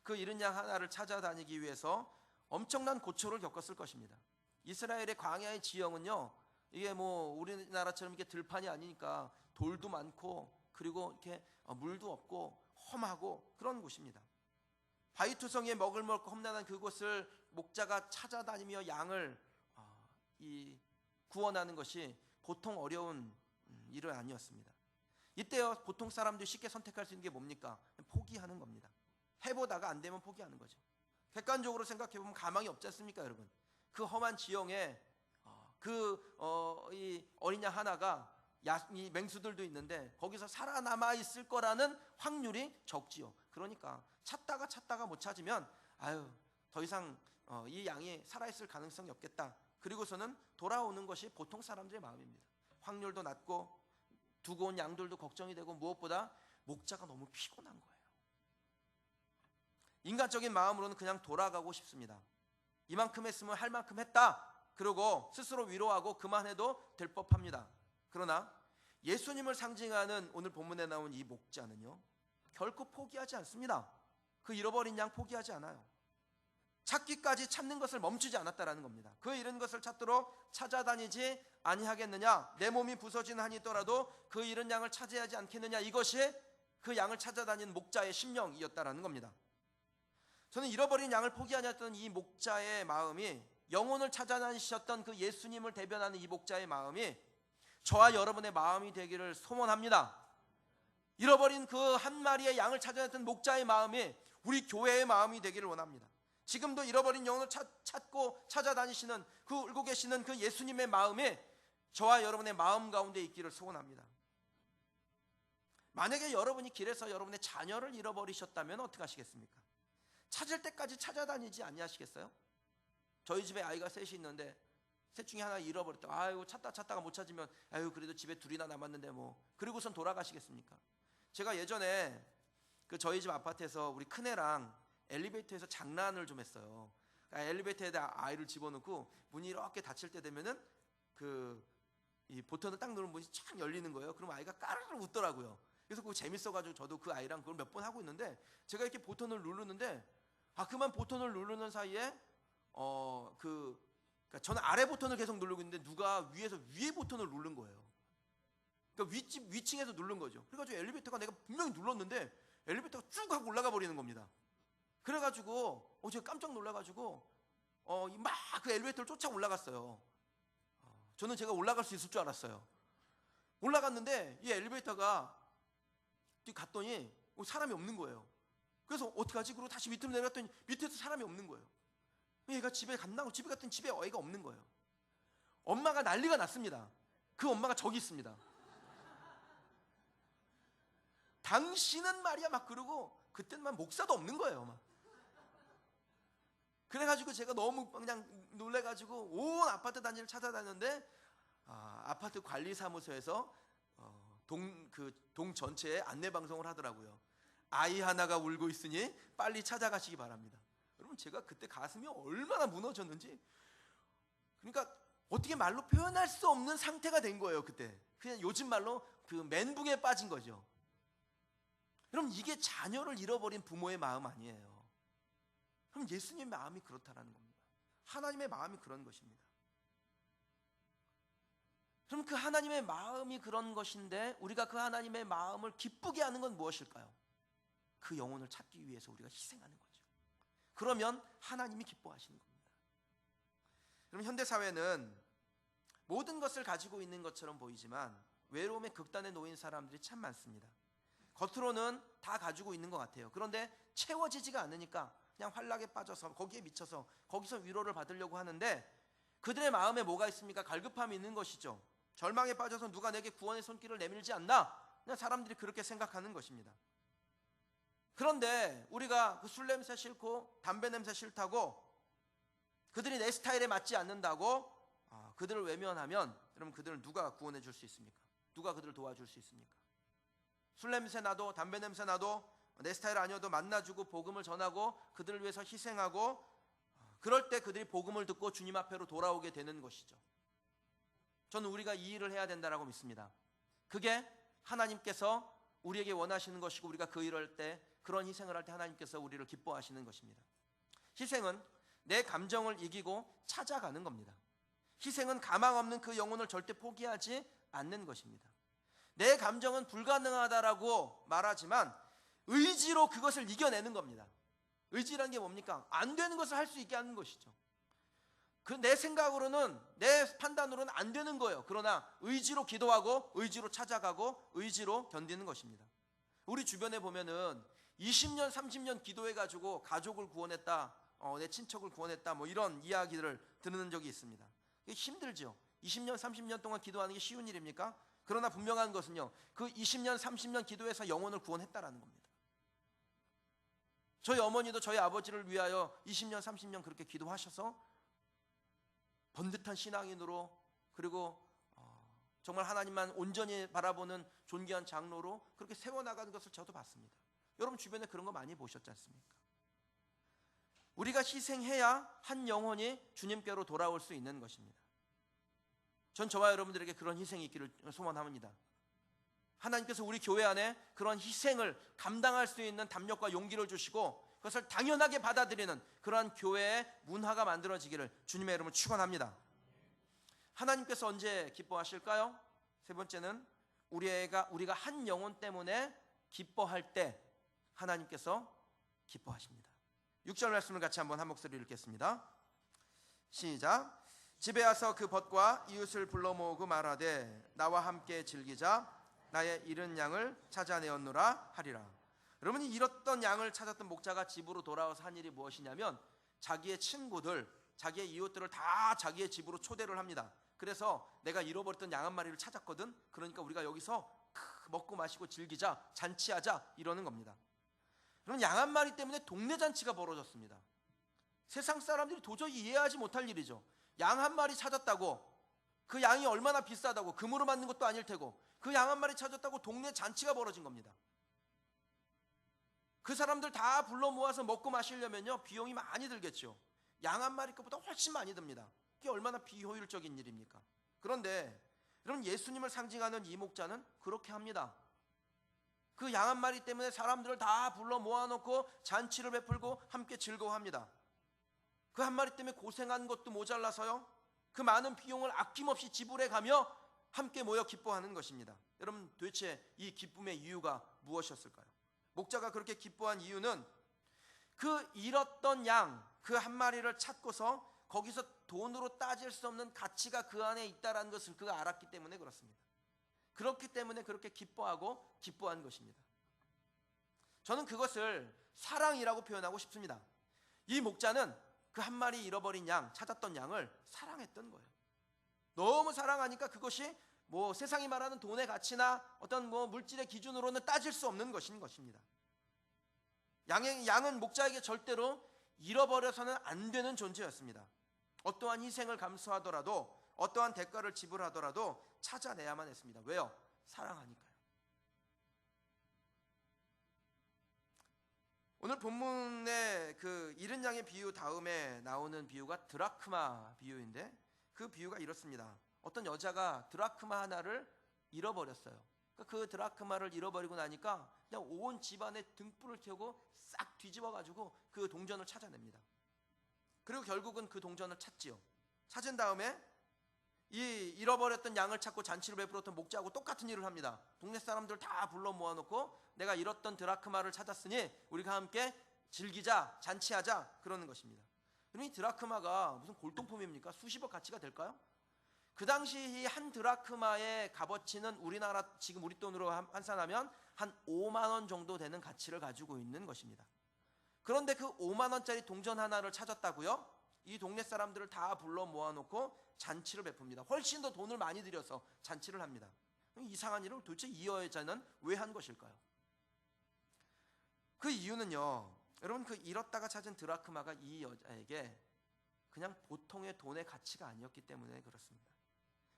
A: 그 잃은 양 하나를 찾아다니기 위해서 엄청난 고초를 겪었을 것입니다. 이스라엘의 광야의 지형은요, 이게 뭐 우리나라처럼 이렇게 들판이 아니니까 돌도 많고, 그리고 이렇게 물도 없고 험하고 그런 곳입니다. 바위투성이에 먹을 먹고 험난한 그곳을 목자가 찾아다니며 양을 구원하는 것이 보통 어려운 일은 아니었습니다. 이때요, 보통 사람들이 쉽게 선택할 수 있는 게 뭡니까? 포기하는 겁니다. 해보다가 안 되면 포기하는 거죠. 객관적으로 생각해 보면 가망이 없지 않습니까, 여러분? 그 험한 지형에 이 어린 양 하나가, 이 맹수들도 있는데 거기서 살아남아 있을 거라는 확률이 적지요. 그러니까 찾다가 못 찾으면 더 이상 이 양이 살아있을 가능성이 없겠다. 그리고서는 돌아오는 것이 보통 사람들의 마음입니다. 확률도 낮고 두고 온 양들도 걱정이 되고, 무엇보다 목자가 너무 피곤한 거예요. 인간적인 마음으로는 그냥 돌아가고 싶습니다. 이만큼 했으면 할 만큼 했다, 그러고 스스로 위로하고 그만해도 될 법합니다. 그러나 예수님을 상징하는 오늘 본문에 나온 이 목자는요, 결코 포기하지 않습니다. 그 잃어버린 양 포기하지 않아요. 찾기까지 찾는 것을 멈추지 않았다라는 겁니다. 그 잃은 것을 찾도록 찾아다니지 아니하겠느냐. 내 몸이 부서지는 한이 있더라도 그 잃은 양을 찾아야 하지 않겠느냐. 이것이 그 양을 찾아다니는 목자의 심령이었다라는 겁니다. 저는 잃어버린 양을 포기하지 않았던 이 목자의 마음이, 영혼을 찾아다니셨던 그 예수님을 대변하는 이 목자의 마음이 저와 여러분의 마음이 되기를 소원합니다. 잃어버린 그 한 마리의 양을 찾아다녔던 목자의 마음이 우리 교회의 마음이 되기를 원합니다. 지금도 잃어버린 영혼을 찾고 찾아다니시는, 그 울고 계시는 그 예수님의 마음이 저와 여러분의 마음 가운데 있기를 소원합니다. 만약에 여러분이 길에서 여러분의 자녀를 잃어버리셨다면 어떻게 하시겠습니까? 찾을 때까지 찾아다니지 아니하시겠어요? 저희 집에 아이가 셋이 있는데 셋 중에 하나 잃어버렸다. 아유, 찾다가 못 찾으면 아유, 그래도 집에 둘이나 남았는데 뭐, 그리고선 돌아가시겠습니까? 제가 예전에 그 저희 집 아파트에서 우리 큰애랑 엘리베이터에서 장난을 좀 했어요. 그러니까 엘리베이터에다 아이를 집어넣고 문이 이렇게 닫힐 때 되면은 이 버튼을 딱 누르면 문이 쫙 열리는 거예요. 그럼 아이가 까르르 웃더라고요. 그래서 그거 재밌어가지고 저도 그 아이랑 그걸 몇 번 하고 있는데, 제가 이렇게 버튼을 누르는데 그만 버튼을 누르는 사이에 그러니까 저는 아래 버튼을 계속 누르고 있는데 누가 위에서 위에 버튼을 누른 거예요. 그러니까 위층에서 누른 거죠. 그래가지고 엘리베이터가 내가 분명히 눌렀는데 엘리베이터가 쭉 하고 올라가 버리는 겁니다. 그래가지고 제가 깜짝 놀라가지고 막 그 엘리베이터를 쫓아 올라갔어요. 저는 제가 올라갈 수 있을 줄 알았어요. 올라갔는데 이 엘리베이터가 갔더니 사람이 없는 거예요. 그래서 어떡하지? 그리고 다시 밑으로 내려갔더니 밑에도 사람이 없는 거예요. 얘가 집에 갔나? 집에 갔더니 집에 애가 없는 거예요. 엄마가 난리가 났습니다. 그 엄마가 저기 있습니다. 당신은 말이야 막 그러고, 그때는 목사도 없는 거예요. 막. 그래가지고 제가 너무 그냥 놀래가지고 온 아파트 단지를 찾아다녔는데 아파트 관리사무소에서 동 전체에 안내 방송을 하더라고요. 아이 하나가 울고 있으니 빨리 찾아가시기 바랍니다. 여러분, 제가 그때 가슴이 얼마나 무너졌는지, 그러니까 어떻게 말로 표현할 수 없는 상태가 된 거예요. 그때 그냥 요즘 말로 그 멘붕에 빠진 거죠. 여러분, 이게 자녀를 잃어버린 부모의 마음 아니에요. 그럼 예수님의 마음이 그렇다라는 겁니다. 하나님의 마음이 그런 것입니다. 그럼 그 하나님의 마음이 그런 것인데 우리가 그 하나님의 마음을 기쁘게 하는 건 무엇일까요? 그 영혼을 찾기 위해서 우리가 희생하는 거죠. 그러면 하나님이 기뻐하시는 겁니다. 그럼 현대사회는 모든 것을 가지고 있는 것처럼 보이지만 외로움의 극단에 놓인 사람들이 참 많습니다. 겉으로는 다 가지고 있는 것 같아요. 그런데 채워지지가 않으니까 그냥 환락에 빠져서 거기에 미쳐서 거기서 위로를 받으려고 하는데, 그들의 마음에 뭐가 있습니까? 갈급함이 있는 것이죠. 절망에 빠져서 누가 내게 구원의 손길을 내밀지 않나? 그냥 사람들이 그렇게 생각하는 것입니다. 그런데 우리가 그 술 냄새 싫고 담배 냄새 싫다고, 그들이 내 스타일에 맞지 않는다고 그들을 외면하면, 그럼 그들을 누가 구원해 줄 수 있습니까? 누가 그들을 도와줄 수 있습니까? 술 냄새 나도 담배 냄새 나도 내 스타일 아니어도 만나주고 복음을 전하고 그들을 위해서 희생하고, 그럴 때 그들이 복음을 듣고 주님 앞으로 돌아오게 되는 것이죠. 저는 우리가 이 일을 해야 된다라고 믿습니다. 그게 하나님께서 우리에게 원하시는 것이고, 우리가 그 일을 할 때, 그런 희생을 할 때 하나님께서 우리를 기뻐하시는 것입니다. 희생은 내 감정을 이기고 찾아가는 겁니다. 희생은 가망 없는 그 영혼을 절대 포기하지 않는 것입니다. 내 감정은 불가능하다라고 말하지만 의지로 그것을 이겨내는 겁니다. 의지라는 게 뭡니까? 안 되는 것을 할 수 있게 하는 것이죠. 그 내 생각으로는, 내 판단으로는 안 되는 거예요. 그러나 의지로 기도하고 의지로 찾아가고 의지로 견디는 것입니다. 우리 주변에 보면은 20년 30년 기도해가지고 가족을 구원했다, 내 친척을 구원했다, 뭐 이런 이야기들을 듣는 적이 있습니다. 이게 힘들죠. 20년 30년 동안 기도하는 게 쉬운 일입니까? 그러나 분명한 것은요, 그 20년 30년 기도해서 영혼을 구원했다라는 겁니다. 저희 어머니도 저희 아버지를 위하여 20년 30년 그렇게 기도하셔서 번듯한 신앙인으로, 그리고 정말 하나님만 온전히 바라보는 존귀한 장로로 그렇게 세워나가는 것을 저도 봤습니다. 여러분 주변에 그런 거 많이 보셨지 않습니까? 우리가 희생해야 한 영혼이 주님께로 돌아올 수 있는 것입니다. 전 저와 여러분들에게 그런 희생이 있기를 소원합니다. 하나님께서 우리 교회 안에 그런 희생을 감당할 수 있는 담력과 용기를 주시고 그것을 당연하게 받아들이는 그러한 교회의 문화가 만들어지기를 주님의 이름으로 축원합니다. 하나님께서 언제 기뻐하실까요? 세 번째는 우리가 한 영혼 때문에 기뻐할 때 하나님께서 기뻐하십니다. 6절 말씀을 같이 한번 한 목소리 읽겠습니다. 시작. 집에 와서 그 벗과 이웃을 불러 모으고 말하되 나와 함께 즐기자, 나의 잃은 양을 찾아내었노라 하리라. 여러분이 잃었던 양을 찾았던 목자가 집으로 돌아와서 한 일이 무엇이냐면 자기의 친구들, 자기의 이웃들을 다 자기의 집으로 초대를 합니다. 그래서 내가 잃어버렸던 양 한 마리를 찾았거든. 그러니까 우리가 여기서 먹고 마시고 즐기자, 잔치하자 이러는 겁니다. 그럼 양 한 마리 때문에 동네 잔치가 벌어졌습니다. 세상 사람들이 도저히 이해하지 못할 일이죠. 양 한 마리 찾았다고, 그 양이 얼마나 비싸다고, 금으로 만든 것도 아닐 테고, 그 양 한 마리 찾았다고 동네 잔치가 벌어진 겁니다. 그 사람들 다 불러 모아서 먹고 마시려면요 비용이 많이 들겠죠. 양 한 마리 것보다 훨씬 많이 듭니다. 그게 얼마나 비효율적인 일입니까? 그런데 여러분, 예수님을 상징하는 이 목자는 그렇게 합니다. 그 양 한 마리 때문에 사람들을 다 불러 모아놓고 잔치를 베풀고 함께 즐거워합니다. 그 한 마리 때문에 고생한 것도 모자라서요, 그 많은 비용을 아낌없이 지불해가며 함께 모여 기뻐하는 것입니다. 여러분, 도대체 이 기쁨의 이유가 무엇이었을까요? 목자가 그렇게 기뻐한 이유는 그 잃었던 양 그 한 마리를 찾고서 거기서 돈으로 따질 수 없는 가치가 그 안에 있다는 것을 그가 알았기 때문에 그렇습니다. 그렇기 때문에 그렇게 기뻐하고 기뻐한 것입니다. 저는 그것을 사랑이라고 표현하고 싶습니다. 이 목자는 그 한 마리 잃어버린 양, 찾았던 양을 사랑했던 거예요. 너무 사랑하니까 그것이 뭐 세상이 말하는 돈의 가치나 어떤 뭐 물질의 기준으로는 따질 수 없는 것인 것입니다. 양은 목자에게 절대로 잃어버려서는 안 되는 존재였습니다. 어떠한 희생을 감수하더라도, 어떠한 대가를 지불하더라도 찾아내야만 했습니다. 왜요? 사랑하니까요. 오늘 본문의 그 잃은 양의 비유 다음에 나오는 비유가 드라크마 비유인데, 그 비유가 이렇습니다. 어떤 여자가 드라크마 하나를 잃어버렸어요. 그 드라크마를 잃어버리고 나니까 그냥 온 집안에 등불을 켜고 싹 뒤집어 가지고 그 동전을 찾아냅니다. 그리고 결국은 그 동전을 찾지요. 찾은 다음에 이 잃어버렸던 양을 찾고 잔치를 베풀었던 목자하고 똑같은 일을 합니다. 동네 사람들 다 불러 모아놓고 내가 잃었던 드라크마를 찾았으니 우리가 함께 즐기자, 잔치하자 그러는 것입니다. 그럼 이 드라크마가 무슨 골동품입니까? 수십억 가치가 될까요? 그 당시 이 한 드라크마의 값어치는 우리나라 지금 우리 돈으로 환산하면 한 5만 원 정도 되는 가치를 가지고 있는 것입니다. 그런데 그 5만 원짜리 동전 하나를 찾았다고요? 이 동네 사람들을 다 불러 모아놓고 잔치를 베풉니다. 훨씬 더 돈을 많이 들여서 잔치를 합니다. 이상한 일을 도대체 이 여자는 왜 한 것일까요? 그 이유는요, 여러분, 그 잃었다가 찾은 드라크마가 이 여자에게 그냥 보통의 돈의 가치가 아니었기 때문에 그렇습니다.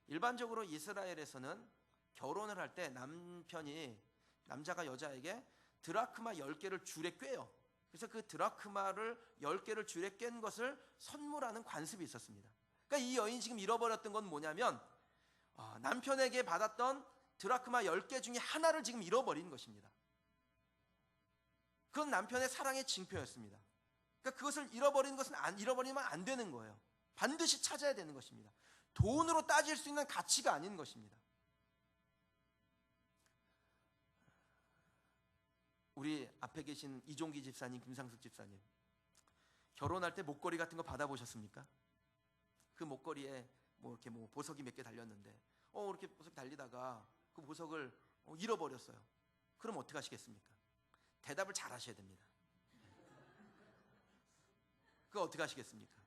A: 일반적으로 이스라엘에서는 결혼을 할 때 남자가 여자에게 드라크마 10개를 줄에 꿰요. 그래서 그 드라크마를 10개를 줄에 꿰는 것을 선물하는 관습이 있었습니다. 그러니까 이 여인이 지금 잃어버렸던 건 뭐냐면 남편에게 받았던 드라크마 10개 중에 하나를 지금 잃어버린 것입니다. 그건 남편의 사랑의 징표였습니다. 그러니까 그것을 잃어버리면 안 되는 거예요. 반드시 찾아야 되는 것입니다. 돈으로 따질 수 있는 가치가 아닌 것입니다. 우리 앞에 계신 이종기 집사님, 김상숙 집사님, 결혼할 때 목걸이 같은 거 받아보셨습니까? 그 목걸이에 이렇게 보석이 몇 개 달렸는데 이렇게 보석 달리다가 그 보석을 잃어버렸어요. 그럼 어떻게 하시겠습니까? 대답을 잘 하셔야 됩니다. 그거 어떻게 하시겠습니까?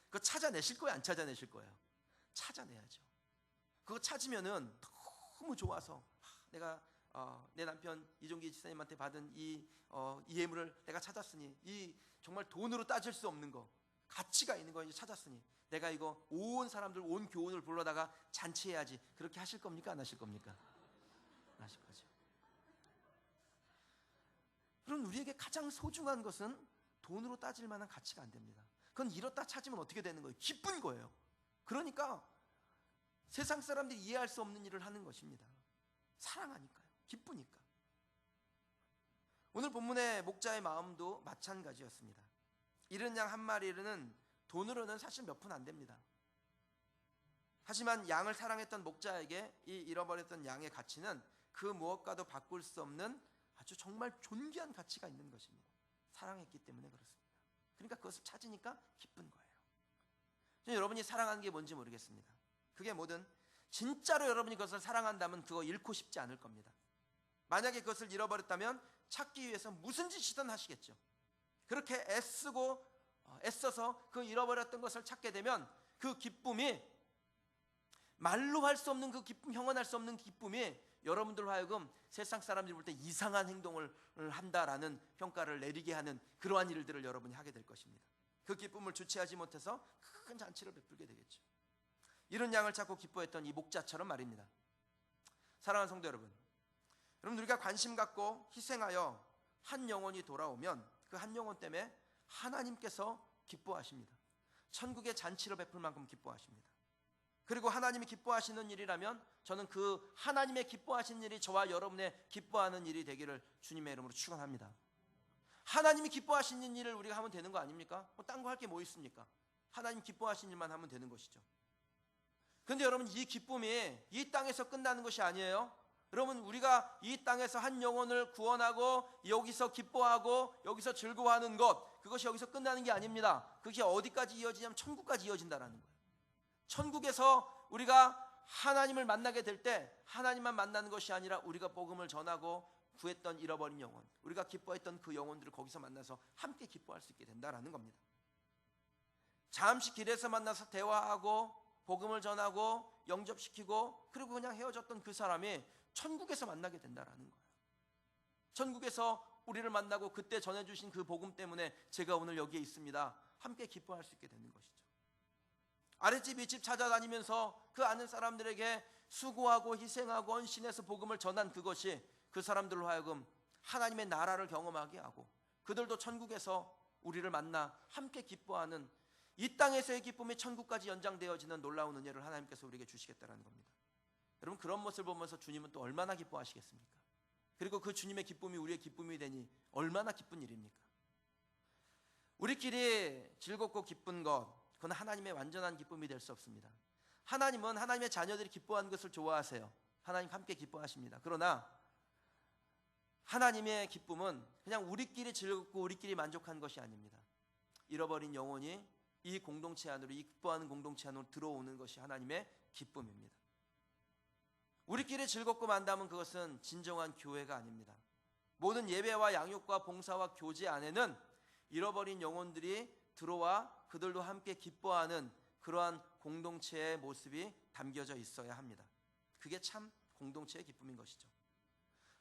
A: 그거 찾아내실 거예요, 안 찾아내실 거예요? 찾아내야죠. 그거 찾으면은 너무 좋아서 내가 내 남편 이종기 집사님한테 받은 이 예물을 내가 찾았으니, 이 정말 돈으로 따질 수 없는 거, 가치가 있는 거 이제 찾았으니 내가 이거 온 사람들, 온 교원을 불러다가 잔치해야지. 그렇게 하실 겁니까? 안 하실 겁니까? 안 하실 거죠. 그럼 우리에게 가장 소중한 것은 돈으로 따질 만한 가치가 안 됩니다. 그건 잃었다 찾으면 어떻게 되는 거예요? 기쁜 거예요. 그러니까 세상 사람들이 이해할 수 없는 일을 하는 것입니다. 사랑하니까요. 기쁘니까. 오늘 본문의 목자의 마음도 마찬가지였습니다. 잃은 양 한 마리는 돈으로는 사실 몇 푼 안 됩니다. 하지만 양을 사랑했던 목자에게 이 잃어버렸던 양의 가치는 그 무엇과도 바꿀 수 없는 아주 정말 존귀한 가치가 있는 것입니다. 사랑했기 때문에 그렇습니다. 그러니까 그것을 찾으니까 기쁜 거예요. 여러분이 사랑하는 게 뭔지 모르겠습니다. 그게 뭐든 진짜로 여러분이 그것을 사랑한다면 그거 잃고 싶지 않을 겁니다. 만약에 그것을 잃어버렸다면 찾기 위해서 무슨 짓이든 하시겠죠. 그렇게 애써서 그 잃어버렸던 것을 찾게 되면 그 기쁨이 말로 할 수 없는 그 기쁨, 형언할 수 없는 기쁨이 여러분들 하여금 세상 사람들이 볼 때 이상한 행동을 한다라는 평가를 내리게 하는 그러한 일들을 여러분이 하게 될 것입니다. 그 기쁨을 주체하지 못해서 큰 잔치를 베풀게 되겠죠. 이런 양을 찾고 기뻐했던 이 목자처럼 말입니다. 사랑하는 성도 여러분, 우리가 관심 갖고 희생하여 한 영혼이 돌아오면 그 한 영혼 때문에 하나님께서 기뻐하십니다. 천국의 잔치를 베풀 만큼 기뻐하십니다. 그리고 하나님이 기뻐하시는 일이라면 저는 그 하나님의 기뻐하시는 일이 저와 여러분의 기뻐하는 일이 되기를 주님의 이름으로 축원합니다. 하나님이 기뻐하시는 일을 우리가 하면 되는 거 아닙니까? 딴 거 할 게 뭐 있습니까? 하나님 기뻐하시는 일만 하면 되는 것이죠. 그런데 여러분, 이 기쁨이 이 땅에서 끝나는 것이 아니에요. 여러분, 우리가 이 땅에서 한 영혼을 구원하고 여기서 기뻐하고 여기서 즐거워하는 것, 그것이 여기서 끝나는 게 아닙니다. 그게 어디까지 이어지냐면 천국까지 이어진다는 거예요. 천국에서 우리가 하나님을 만나게 될 때 하나님만 만나는 것이 아니라 우리가 복음을 전하고 구했던 잃어버린 영혼, 우리가 기뻐했던 그 영혼들을 거기서 만나서 함께 기뻐할 수 있게 된다는 겁니다. 잠시 길에서 만나서 대화하고 복음을 전하고 영접시키고 그리고 그냥 헤어졌던 그 사람이 천국에서 만나게 된다는 거예요. 천국에서 우리를 만나고 그때 전해주신 그 복음 때문에 제가 오늘 여기에 있습니다. 함께 기뻐할 수 있게 되는 것이죠. 아랫집 윗집 찾아다니면서 그 아는 사람들에게 수고하고 희생하고 헌신해서 복음을 전한 그것이 그 사람들로 하여금 하나님의 나라를 경험하게 하고 그들도 천국에서 우리를 만나 함께 기뻐하는 이 땅에서의 기쁨이 천국까지 연장되어지는 놀라운 은혜를 하나님께서 우리에게 주시겠다는 겁니다. 여러분, 그런 모습을 보면서 주님은 또 얼마나 기뻐하시겠습니까? 그리고 그 주님의 기쁨이 우리의 기쁨이 되니 얼마나 기쁜 일입니까? 우리끼리 즐겁고 기쁜 것, 그건 하나님의 완전한 기쁨이 될 수 없습니다. 하나님은 하나님의 자녀들이 기뻐하는 것을 좋아하세요. 하나님 함께 기뻐하십니다. 그러나 하나님의 기쁨은 그냥 우리끼리 즐겁고 우리끼리 만족한 것이 아닙니다. 잃어버린 영혼이 이 공동체 안으로, 이 기뻐하는 공동체 안으로 들어오는 것이 하나님의 기쁨입니다. 우리끼리 즐겁고 만담은 그것은 진정한 교회가 아닙니다. 모든 예배와 양육과 봉사와 교제 안에는 잃어버린 영혼들이 들어와 그들도 함께 기뻐하는 그러한 공동체의 모습이 담겨져 있어야 합니다. 그게 참 공동체의 기쁨인 것이죠.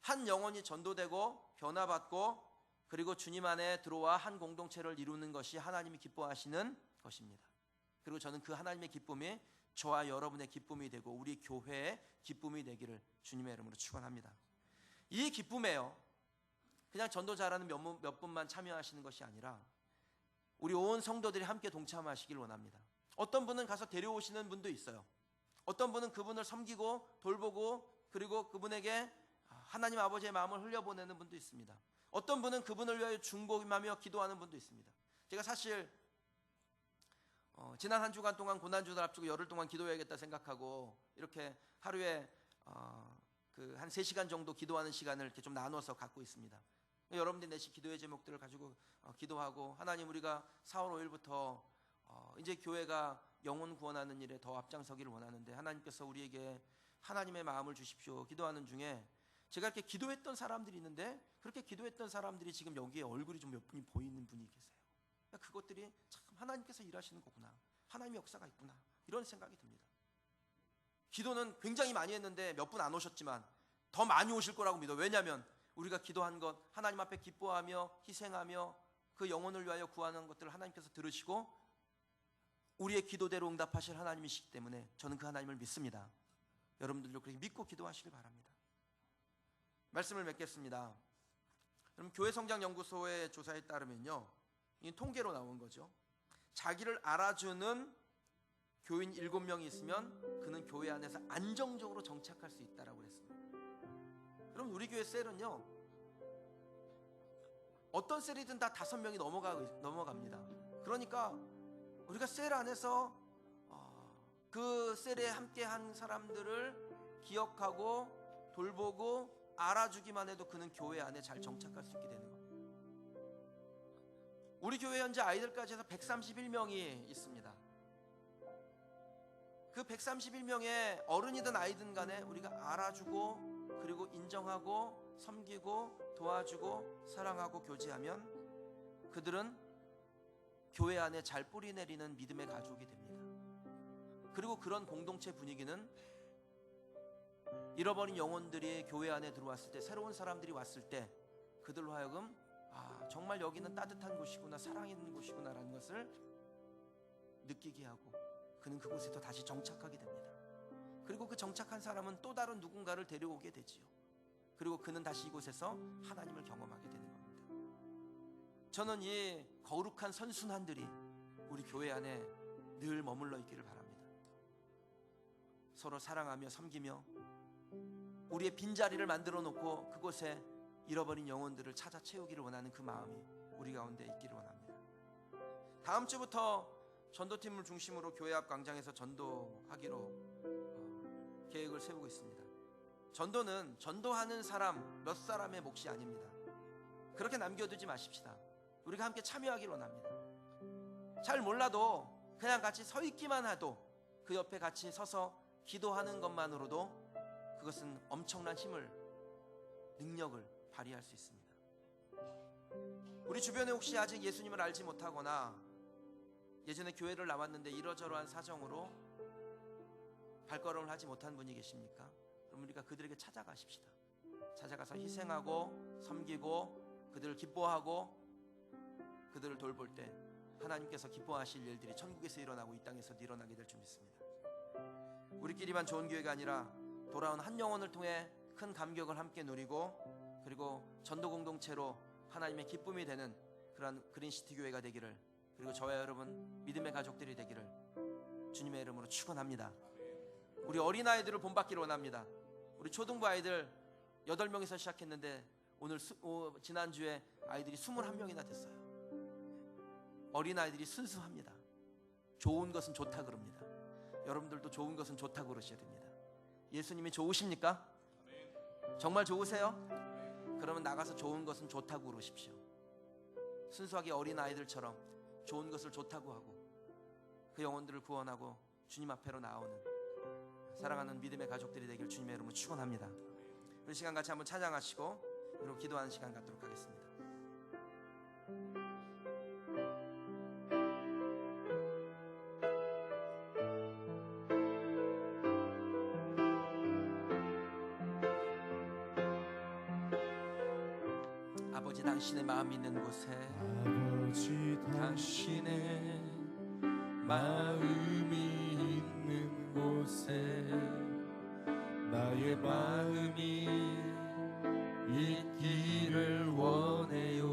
A: 한 영혼이 전도되고 변화받고 그리고 주님 안에 들어와 한 공동체를 이루는 것이 하나님이 기뻐하시는 것입니다. 그리고 저는 그 하나님의 기쁨이 저와 여러분의 기쁨이 되고 우리 교회의 기쁨이 되기를 주님의 이름으로 축원합니다. 이 기쁨에요, 그냥 전도 잘하는 몇 분만 참여하시는 것이 아니라 우리 온 성도들이 함께 동참하시길 원합니다. 어떤 분은 가서 데려오시는 분도 있어요. 어떤 분은 그분을 섬기고 돌보고 그리고 그분에게 하나님 아버지의 마음을 흘려보내는 분도 있습니다. 어떤 분은 그분을 위하여 중보하며 기도하는 분도 있습니다. 제가 사실 지난 한 주간 동안 고난주를 앞두고 열흘 동안 기도해야겠다 생각하고 이렇게 하루에 그 한 3시간 정도 기도하는 시간을 이렇게 좀 나눠서 갖고 있습니다. 여러분들이 내신 기도의 제목들을 가지고 기도하고, 하나님, 우리가 4월 5일부터 이제 교회가 영혼 구원하는 일에 더 앞장서기를 원하는데 하나님께서 우리에게 하나님의 마음을 주십시오 기도하는 중에 제가 이렇게 기도했던 사람들이 있는데 그렇게 기도했던 사람들이 지금 여기에 얼굴이 좀 몇 분이 보이는 분이 계세요. 그러니까 그것들이 참 하나님께서 일하시는 거구나, 하나님의 역사가 있구나, 이런 생각이 듭니다. 기도는 굉장히 많이 했는데 몇 분 안 오셨지만 더 많이 오실 거라고 믿어요. 왜냐하면 우리가 기도한 것, 하나님 앞에 기뻐하며 희생하며 그 영혼을 위하여 구하는 것들을 하나님께서 들으시고 우리의 기도대로 응답하실 하나님이시기 때문에 저는 그 하나님을 믿습니다. 여러분들도 그렇게 믿고 기도하시길 바랍니다. 말씀을 맺겠습니다. 그럼 교회성장연구소의 조사에 따르면요, 이 통계로 나온 거죠. 자기를 알아주는 교인 7명이 있으면 그는 교회 안에서 안정적으로 정착할 수 있다라고 그랬습니다. 그럼 우리 교회 셀은요, 어떤 셀이든 다 5명이 넘어갑니다. 그러니까 우리가 셀 안에서 그 셀에 함께한 사람들을 기억하고 돌보고 알아주기만 해도 그는 교회 안에 잘 정착할 수 있게 되는 겁니다. 우리 교회 현재 아이들까지 해서 131명이 있습니다. 그 131명의 어른이든 아이든 간에 우리가 알아주고 그리고 인정하고 섬기고 도와주고 사랑하고 교제하면 그들은 교회 안에 잘 뿌리내리는 믿음의 가족이 됩니다. 그리고 그런 공동체 분위기는 잃어버린 영혼들이 교회 안에 들어왔을 때, 새로운 사람들이 왔을 때 그들로 하여금 정말 여기는 따뜻한 곳이구나, 사랑 있는 곳이구나 라는 것을 느끼게 하고 그는 그곳에 더 다시 정착하게 됩니다. 그리고 그 정착한 사람은 또 다른 누군가를 데려오게 되지요. 그리고 그는 다시 이곳에서 하나님을 경험하게 되는 겁니다. 저는 이 거룩한 선순환들이 우리 교회 안에 늘 머물러 있기를 바랍니다. 서로 사랑하며 섬기며 우리의 빈자리를 만들어 놓고 그곳에 잃어버린 영혼들을 찾아 채우기를 원하는 그 마음이 우리 가운데 있기를 원합니다. 다음 주부터 전도팀을 중심으로 교회 앞 광장에서 전도하기로 계획을 세우고 있습니다. 전도는 전도하는 사람 몇 사람의 몫이 아닙니다. 그렇게 남겨두지 마십시다. 우리가 함께 참여하기를 원합니다. 잘 몰라도 그냥 같이 서 있기만 해도, 그 옆에 같이 서서 기도하는 것만으로도 그것은 엄청난 힘을, 능력을 발휘할 수 있습니다. 우리 주변에 혹시 아직 예수님을 알지 못하거나 예전에 교회를 나왔는데 이러저러한 사정으로 발걸음을 하지 못한 분이 계십니까? 그럼 우리가 그들에게 찾아가십시다. 찾아가서 희생하고 섬기고 그들을 기뻐하고 그들을 돌볼 때 하나님께서 기뻐하실 일들이 천국에서 일어나고 이 땅에서도 일어나게 될 줄 믿습니다. 우리끼리만 좋은 교회가 아니라 돌아온 한 영혼을 통해 큰 감격을 함께 누리고, 그리고 전도 공동체로 하나님의 기쁨이 되는 그러한 그린시티 교회가 되기를, 그리고 저와 여러분 믿음의 가족들이 되기를 주님의 이름으로 축원합니다. 우리 어린아이들을 본받기를 원합니다. 우리 초등부 아이들 8명에서 시작했는데 지난주에 아이들이 21명이나 됐어요. 어린아이들이 순수합니다. 좋은 것은 좋다 그럽니다. 여러분들도 좋은 것은 좋다고 그러셔야 됩니다. 예수님이 좋으십니까? 정말 좋으세요? 그러면 나가서 좋은 것은 좋다고 그러십시오. 순수하게 어린아이들처럼 좋은 것을 좋다고 하고 그 영혼들을 구원하고 주님 앞에로 나오는 사랑하는 믿음의 가족들이 되길 주님의 이름으로 축원합니다. 우리 시간 같이 한번 찬양하시고 그리고 기도하는 시간 갖도록 하겠습니다. 아버지, 당신의 마음이 있는 곳에,
B: 아버지 당신의 마음이 있는 곳에 나의 마음이 있기를 원해요.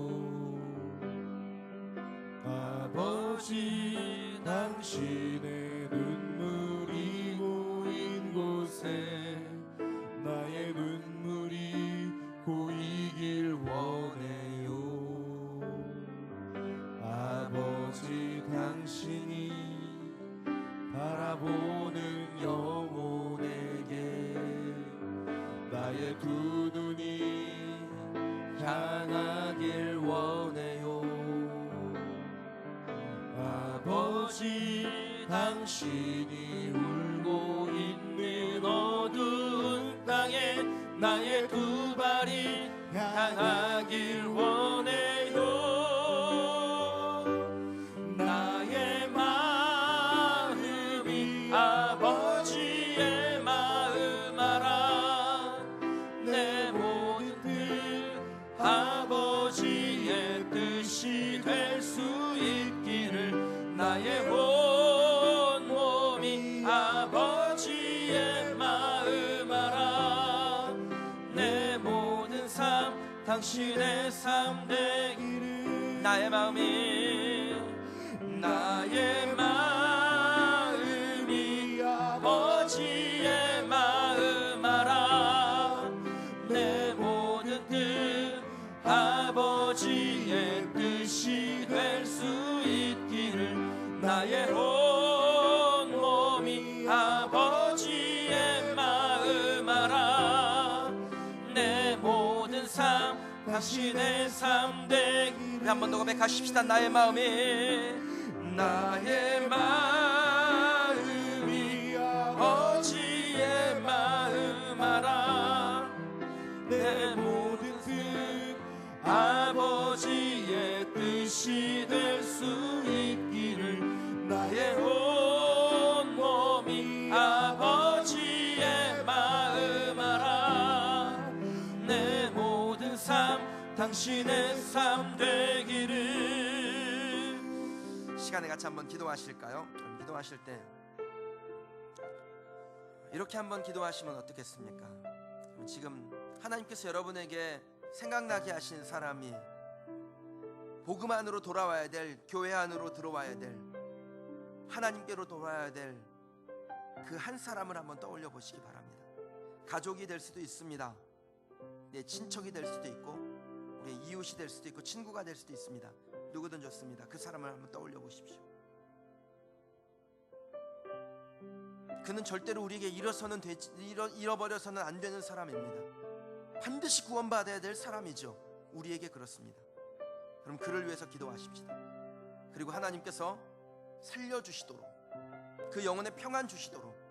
B: 아버지 당신의 눈물이 고인 곳에 나의 눈물이 고이길 원해요. 아버지 당신이 바라보는 영혼에게 나의 두 눈이 향하길 원해요. 아버지 당신이 울고 있는 어두운 땅에 나의 두 발이 향하길 원해요. 나의 마음이 아버지의 마음 알아. 내 모든 뜻 아버지의 뜻이 될 수 있기를 나의 온 몸이 아버지의 마음 알아. 내 모든 삶 당신의 삶 되기를 나의 마음이 아버지의 마음 알아. 내 모든 뜻 아버지의 뜻이 될 수 있기를 나의 온 몸이 아버지의 마음 알아. 내 모든 삶 당신의 삶 되기를.
A: 한 번 더 고백하십시다. 나의 마음이
B: 아버지의 마음 알아. 내 모든 뜻 아버지의 뜻이 될 수 있기를 나의 온 몸이 삶 당신의 삶 되기를.
A: 시간에 같이 한번 기도하실까요? 기도하실 때 이렇게 한번 기도하시면 어떻겠습니까? 지금 하나님께서 여러분에게 생각나게 하신 사람이 복음 안으로 돌아와야 될, 교회 안으로 들어와야 될, 하나님께로 돌아와야 될 그 한 사람을 한번 떠올려 보시기 바랍니다. 가족이 될 수도 있습니다. 내 친척이 될 수도 있고, 우리의 이웃이 될 수도 있고, 친구가 될 수도 있습니다. 누구든 좋습니다. 그 사람을 한번 떠올려 보십시오. 그는 절대로 우리에게 잃어버려서는 안 되는 사람입니다. 반드시 구원받아야 될 사람이죠. 우리에게 그렇습니다. 그럼 그를 위해서 기도하십시다. 그리고 하나님께서 살려주시도록, 그 영혼의 평안 주시도록,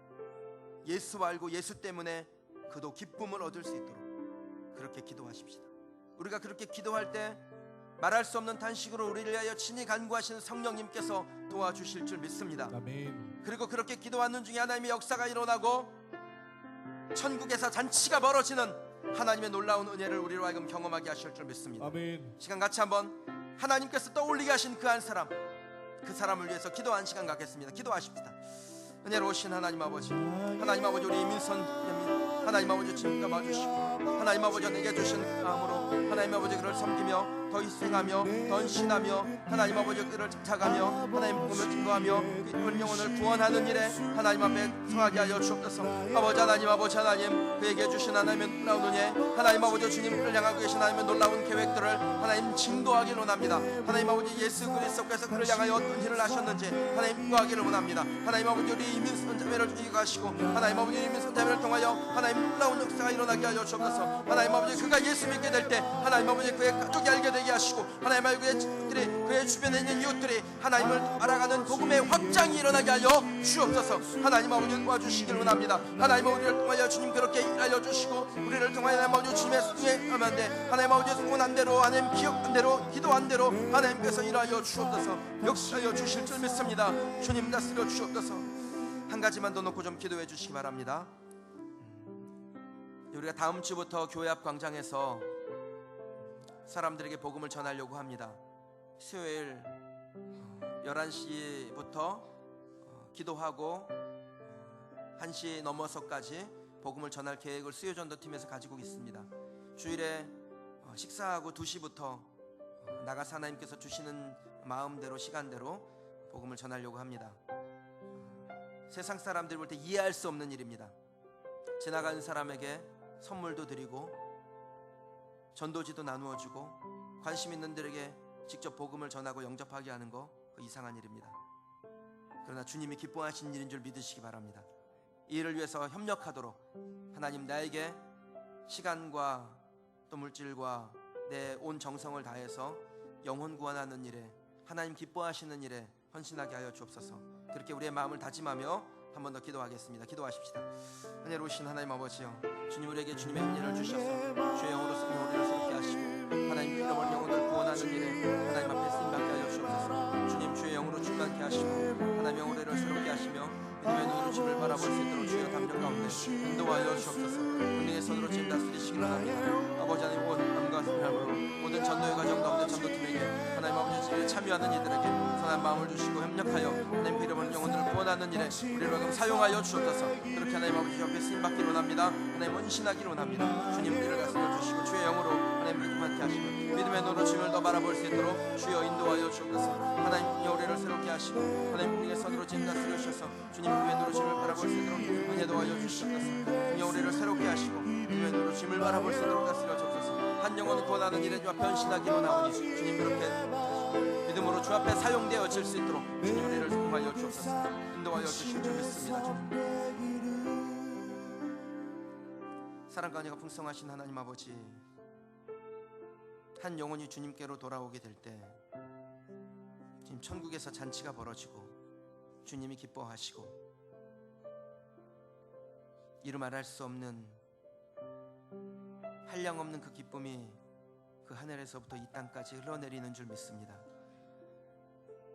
A: 예수 알고 예수 때문에 그도 기쁨을 얻을 수 있도록 그렇게 기도하십시다. 우리가 그렇게 기도할 때 말할 수 없는 단식으로 우리를 위하여 친히 간구하시는 성령님께서 도와주실 줄 믿습니다.
B: 아멘.
A: 그리고 그렇게 기도하는 중에 하나님의 역사가 일어나고 천국에서 잔치가 벌어지는 하나님의 놀라운 은혜를 우리로 하여금 경험하게 하실 줄 믿습니다.
B: 아멘.
A: 시간 같이 한번 하나님께서 떠올리게 하신 그 한 사람, 그 사람을 위해서 기도하는 시간 갖겠습니다. 기도하십시다. 은혜로우신 하나님 아버지, 하나님 아버지, 우리 민선 하나님 아버지 지금 감아주시고, 하나님 아버지 내게 주신 마음으로 하나님 아버지 그를 섬기며 더 희생하며 더 헌신하며 하나님 아버지 그를 찾아가며 하나님 복음을 증거하며 그 영혼을 구원하는 일에 하나님 앞에 성하게 하여 주옵소서. 아버지 하나님 그에게 주신 하나님의 놀라운 은혜, 하나님 아버지 주님을 향하고 계신 하나님의 놀라운 계획들을 하나님 증거하기를 원합니다. 하나님 아버지 예수 그리스도께서 그를 향하여 어떤 일을 하셨는지 하나님 구하기를 원합니다. 하나님 아버지 우리 이민선 자매를 이가시고 하나님 아버지 이민선 자매를 통하여 하나님 놀라운 역사가 일어나게 하여 주옵소서. 하나님 아버지 그가 예수 믿게 될 때 하나님 아버지 그의 가족이 알게 되게 하시고, 하나님 아버지 그의 친구들이, 그의 주변에 있는 이웃들이 하나님을 알아가는 복음의 확장이 일어나게 하여 주옵소서. 하나님 아버지 도와주시길 원합니다. 하나님 아버지를 통하여 주님 그렇게 일하여 주시고, 우리를 통하여 하나님 아버지 주님의 승에 하면 돼 하나님 아버지 소원한 대로, 하나님 기억한 대로, 기도한 대로 하나님께서 일하여 주옵소서. 역사하여 주실 줄 믿습니다. 주님 다스려 주옵소서. 한 가지만 더 놓고 좀 기도해 주시기 바랍니다. 우리가 다음 주부터 교회 앞 광장에서 사람들에게 복음을 전하려고 합니다. 수요일 11시부터 기도하고 1시 넘어서까지 복음을 전할 계획을 수요전도팀에서 가지고 있습니다. 주일에 식사하고 2시부터 나가서 하나님께서 주시는 마음대로, 시간대로 복음을 전하려고 합니다. 세상 사람들이 볼 때 이해할 수 없는 일입니다. 지나가는 사람에게 선물도 드리고 전도지도 나누어 주고 관심 있는 들에게 직접 복음을 전하고 영접하게 하는 거, 그 이상한 일입니다. 그러나 주님이 기뻐하시는 일인 줄 믿으시기 바랍니다. 이 일을 위해서 협력하도록 하나님 나에게 시간과 또 물질과 내 온 정성을 다해서 영혼 구원하는 일에, 하나님 기뻐하시는 일에 헌신하게 하여 주옵소서. 그렇게 우리의 마음을 다짐하며 한 번 더 기도하겠습니다. 기도하십시다. 은혜로우신 하나님 아버지요, 주님 우리에게 주님의 은혜를 주셔서 주의 영으로 쓰며 우리를 새롭게 하시고 하나님 잃어버린 영혼을 구원하는 일에 하나님 앞에 쓰임받게 하여 주옵소서. 주님 주의 영으로 충만케 하시고 하나님 영으로 새롭게 하시며 믿음의 눈으로 주를 바라볼 수 있도록 주의 담력 가운데 인도하여 주옵소서. 은혜의 손으로 지금 다스리시기를 원합니다. 아버지 하나님 온 마음과 사랑으로 모든 전도의 과정 가운데 전도팀에게 하나님 아버지 집에 참여하는 이들에게 선한 마음을 주시고 협력하여 하나님 잃어버린 영혼들을 구원하는 일에 우리를 사용하여 주옵소서. 그렇게 하나님 아버지 옆에 쓰임받기를 원합니다. 하나님 헌신하기를 원합니다. 주님 우리를 다스려 주시고 주의 영으로 하나님 우리를 함께 하시고 믿음의 눈으로 주님을 더 바라볼 수 있도록 주여 인도하여 주옵소서. 하나님 우리를 새롭게 하시고 하나님 우리의 손으로 지금 다스려 주셔서 주님 우리의 눈으로 주님을 바라볼 수 있도록 은혜도 하여 주시옵소서. 주여 우리를 새롭게 하시고 믿음의 눈으로 주님을 바라볼 수 있도록 다스려 주옵소서. 한 영혼을 구원하는 일에 주 앞에 헌신하기로 나오니 주님 그렇게 믿음으로 주 앞에 사용되어질 수 있도록 주님 우리를 사용하여 주옵소서. 인도하여 주실 줄 믿습니다. 사랑과 은혜가 풍성하신 하나님 아버지, 한 영혼이 주님께로 돌아오게 될 때 주님 천국에서 잔치가 벌어지고 주님이 기뻐하시고 이루 말할 수 없는 한량없는 그 기쁨이 그 하늘에서부터 이 땅까지 흘러내리는 줄 믿습니다.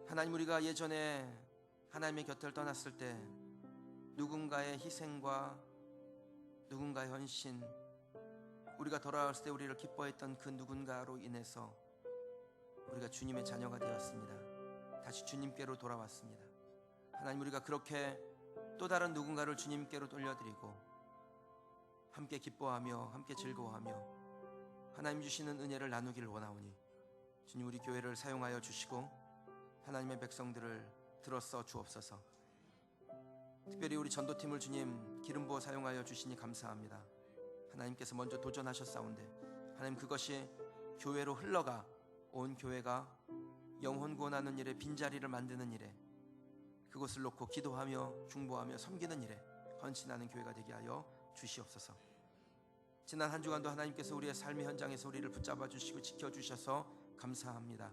A: 하나님, 우리가 예전에 하나님의 곁을 떠났을 때 누군가의 희생과 누군가의 헌신, 우리가 돌아왔을 때 우리를 기뻐했던 그 누군가로 인해서 우리가 주님의 자녀가 되었습니다. 다시 주님께로 돌아왔습니다. 하나님, 우리가 그렇게 또 다른 누군가를 주님께로 돌려드리고 함께 기뻐하며 함께 즐거워하며 하나님 주시는 은혜를 나누기를 원하오니 주님, 우리 교회를 사용하여 주시고 하나님의 백성들을 들어써 주옵소서. 특별히 우리 전도팀을 주님 기름 부어 사용하여 주시니 감사합니다. 하나님께서 먼저 도전하셨사온데 하나님, 그것이 교회로 흘러가 온 교회가 영혼 구원하는 일에 빈자리를 만드는 일에 그것을 놓고 기도하며 중보하며 섬기는 일에 헌신하는 교회가 되게 하여 주시옵소서. 지난 한 주간도 하나님께서 우리의 삶의 현장에서 우리를 붙잡아 주시고 지켜주셔서 감사합니다.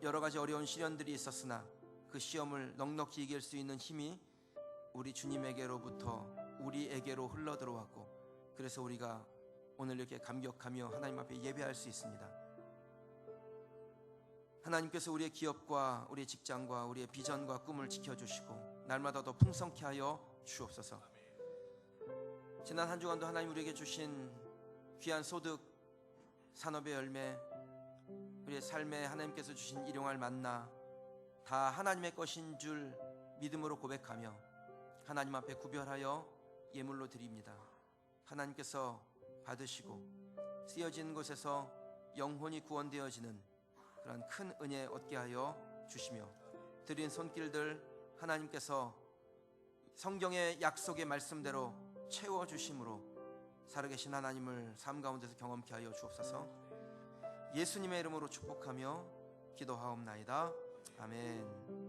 A: 여러 가지 어려운 시련들이 있었으나 그 시험을 넉넉히 이길 수 있는 힘이 우리 주님에게로부터 우리에게로 흘러 들어왔고, 그래서 우리가 오늘 이렇게 감격하며 하나님 앞에 예배할 수 있습니다. 하나님께서 우리의 기업과 우리의 직장과 우리의 비전과 꿈을 지켜주시고 날마다 더 풍성케 하여 주옵소서. 지난 한 주간도 하나님 우리에게 주신 귀한 소득, 산업의 열매, 우리의 삶에 하나님께서 주신 일용할 만나 다 하나님의 것인 줄 믿음으로 고백하며 하나님 앞에 구별하여 예물로 드립니다. 하나님께서 받으시고 쓰여진 곳에서 영혼이 구원되어지는 그런 큰 은혜 얻게 하여 주시며, 드린 손길들 하나님께서 성경의 약속의 말씀대로 채워주심으로 살아계신 하나님을 삶 가운데서 경험케 하여 주옵소서. 예수님의 이름으로 축복하며 기도하옵나이다. 아멘.